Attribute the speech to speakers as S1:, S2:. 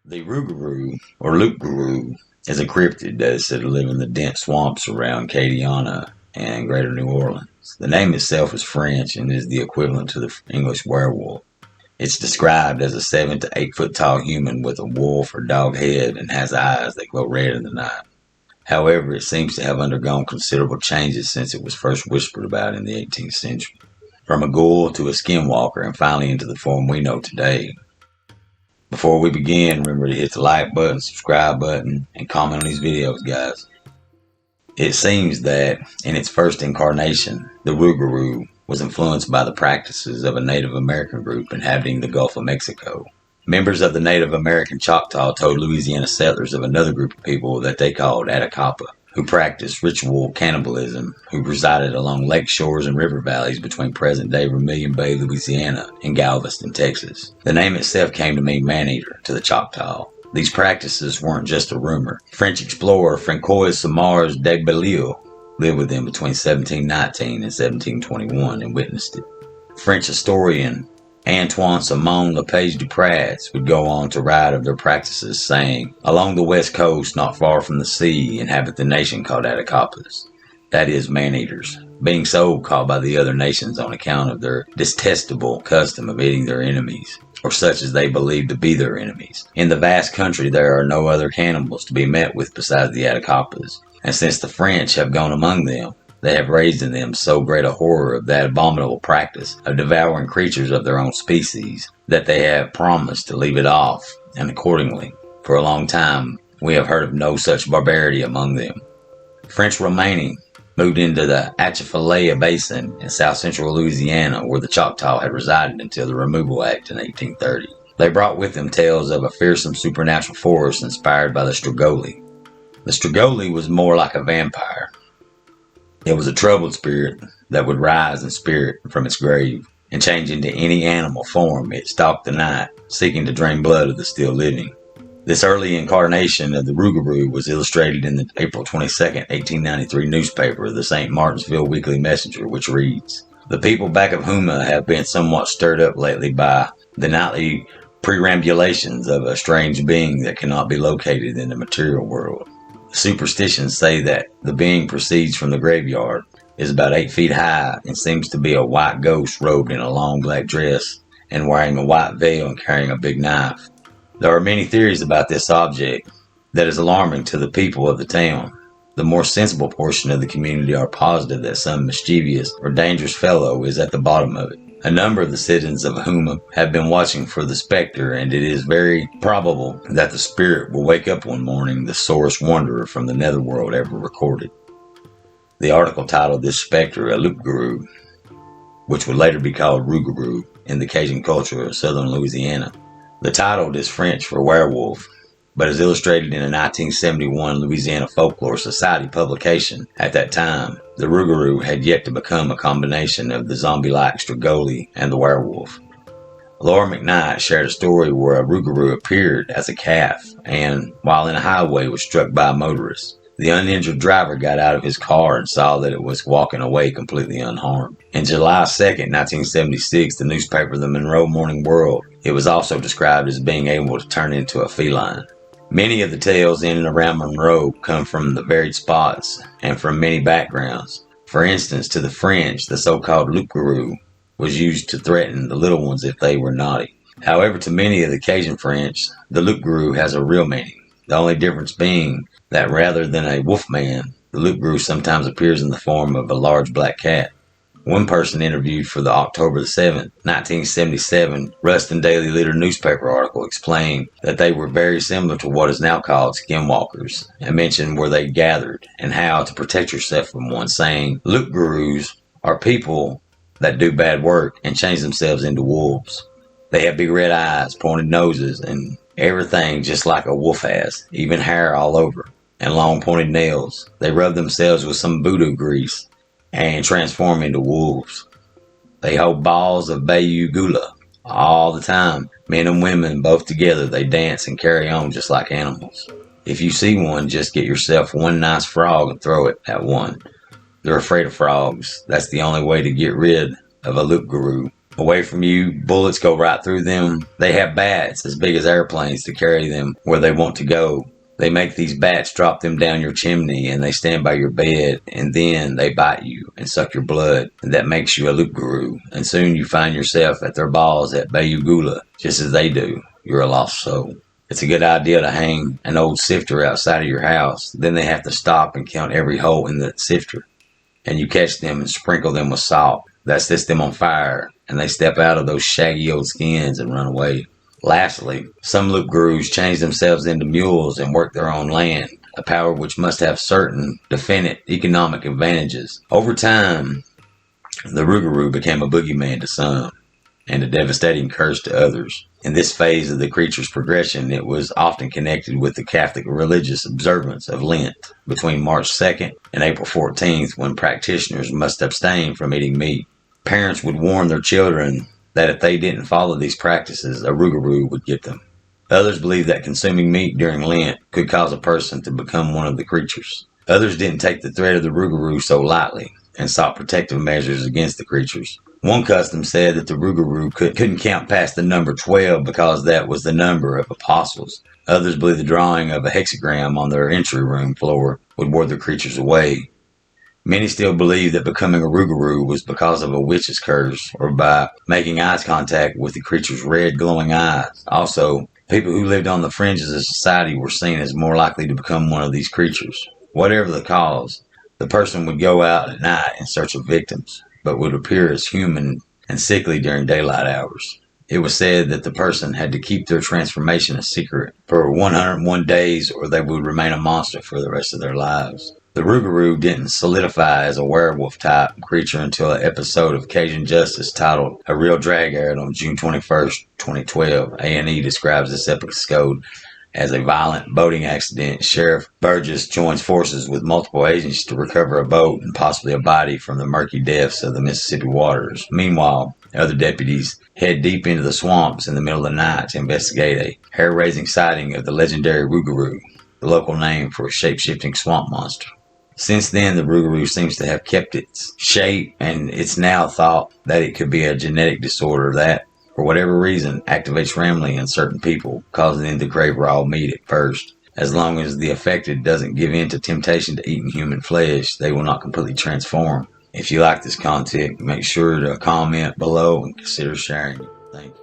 S1: The Rougarou, or loup-garou, is a cryptid that is said to live in the dense swamps around Acadiana and greater New Orleans. The name itself is French and is the equivalent to the English werewolf. It's described as a 7 to 8 foot tall human with a wolf or dog head and has eyes that glow red in the night. However, it seems to have undergone considerable changes since it was first whispered about in the 18th century. From a ghoul to a skinwalker and finally into the form we know today. Before we begin, remember to hit the like button, subscribe button, and comment on these videos, guys. It seems that in its first incarnation, the Rougarou was influenced by the practices of a Native American group inhabiting the Gulf of Mexico. Members of the Native American Choctaw told Louisiana settlers of another group of people that they called Acadiana, who practiced ritual cannibalism, who resided along lake shores and river valleys between present-day Vermilion Bay, Louisiana, and Galveston, Texas. The name itself came to mean man-eater to the Choctaw. These practices weren't just a rumor. French explorer Francois Samars de Belleau lived with them between 1719 and 1721 and witnessed it. French historian Antoine Simon Lepage Dupraz would go on to write of their practices, saying, "Along the west coast, not far from the sea, inhabit the nation called Attakapas, that is, man-eaters, being so called by the other nations on account of their detestable custom of eating their enemies, or such as they believe to be their enemies. In the vast country there are no other cannibals to be met with besides the Attakapas, and since the French have gone among them, they have raised in them so great a horror of that abominable practice of devouring creatures of their own species, that they have promised to leave it off, and accordingly, for a long time, we have heard of no such barbarity among them." French Romani moved into the Atchafalaya Basin in south-central Louisiana, where the Choctaw had resided until the Removal Act in 1830. They brought with them tales of a fearsome supernatural force inspired by the Strigoi. The Strigoi was more like a vampire. It was a troubled spirit that would rise in spirit from its grave and change into any animal form it stalked the night, seeking to drain blood of the still living. This early incarnation of the Rougarou was illustrated in the April 22, 1893 newspaper, the St. Martinsville Weekly Messenger, which reads, "The people back of Houma have been somewhat stirred up lately by the nightly perambulations of a strange being that cannot be located in the material world. Superstitions say that the being proceeds from the graveyard, is about 8 feet high, and seems to be a white ghost robed in a long black dress and wearing a white veil and carrying a big knife. There are many theories about this object that is alarming to the people of the town. The more sensible portion of the community are positive that some mischievous or dangerous fellow is at the bottom of it. A number of the citizens of Houma have been watching for the specter, and it is very probable that the spirit will wake up one morning the sorest wanderer from the netherworld ever recorded." The article titled this specter a loup-garou, which would later be called Rougarou in the Cajun culture of southern Louisiana. The title is French for werewolf, but is illustrated in a 1971 Louisiana Folklore Society publication. At that time, the Rougarou had yet to become a combination of the zombie-like Strigoi and the werewolf. Laura McKnight shared a story where a Rougarou appeared as a calf and, while in a highway, was struck by a motorist. The uninjured driver got out of his car and saw that it was walking away completely unharmed. In July 2, 1976, the newspaper The Monroe Morning World, it was also described as being able to turn into a feline. Many of the tales in and around Monroe come from the varied spots and from many backgrounds. For instance, to the French, the so-called loup-garou was used to threaten the little ones if they were naughty. However, to many of the Cajun French, the loup-garou has a real meaning, the only difference being that rather than a wolf man, the loup-garou sometimes appears in the form of a large black cat. One person interviewed for the October 7, 1977 Ruston Daily Leader newspaper article explained that they were very similar to what is now called skinwalkers, and mentioned where they gathered and how to protect yourself from one, saying, "Loup-garous are people that do bad work and change themselves into wolves. They have big red eyes, pointed noses, and everything just like a wolf has, even hair all over, and long pointed nails. They rub themselves with some voodoo grease and transform into wolves. They hold balls of Bayou Gula all the time. Men and women both together, they dance and carry on just like animals. If you see one, just get yourself one nice frog and throw it at one. They're afraid of frogs. That's the only way to get rid of a loup-garou. away from you. Bullets go right through them. They have bats as big as airplanes to carry them where they want to go. They make these bats drop them down your chimney, and they stand by your bed, and then they bite you and suck your blood, and that makes you a loup-garou. And soon you find yourself at their balls at Bayou Gula, just as they do. You're a lost soul. It's a good idea to hang an old sifter outside of your house. Then they have to stop and count every hole in the sifter. And you catch them and sprinkle them with salt. That sets them on fire, and they step out of those shaggy old skins and run away. Lastly, some loup-garous change themselves into mules and work their own land, a power which must have certain definite economic advantages. Over time, the Rougarou became a boogeyman to some, and a devastating curse to others. In this phase of the creature's progression, it was often connected with the Catholic religious observance of Lent between March 2nd and April 14th, when practitioners must abstain from eating meat. Parents would warn their children that if they didn't follow these practices, a Rougarou would get them. Others believed that consuming meat during Lent could cause a person to become one of the creatures. Others didn't take the threat of the Rougarou so lightly and sought protective measures against the creatures. One custom said that the Rougarou couldn't count past the number 12 because that was the number of apostles. Others believed the drawing of a hexagram on their entry room floor would ward the creatures away. Many still believe that becoming a Rougarou was because of a witch's curse or by making eye contact with the creature's red glowing eyes. Also, people who lived on the fringes of society were seen as more likely to become one of these creatures. Whatever the cause, the person would go out at night in search of victims, but would appear as human and sickly during daylight hours. It was said that the person had to keep their transformation a secret for 101 days or they would remain a monster for the rest of their lives. The Rougarou didn't solidify as a werewolf-type creature until an episode of Cajun Justice titled A Real Drag aired on June 21st, 2012. A&E describes this episode as a violent boating accident. Sheriff Burgess joins forces with multiple agents to recover a boat and possibly a body from the murky depths of the Mississippi waters. Meanwhile, other deputies head deep into the swamps in the middle of the night to investigate a hair-raising sighting of the legendary Rougarou, the local name for a shape-shifting swamp monster. Since then, the Rougarou seems to have kept its shape, and it's now thought that it could be a genetic disorder that, for whatever reason, activates Ramley in certain people, causing them to crave raw meat at first. As long as the affected doesn't give in to temptation to eating human flesh, they will not completely transform. If you like this content, make sure to comment below and consider sharing it. Thank you.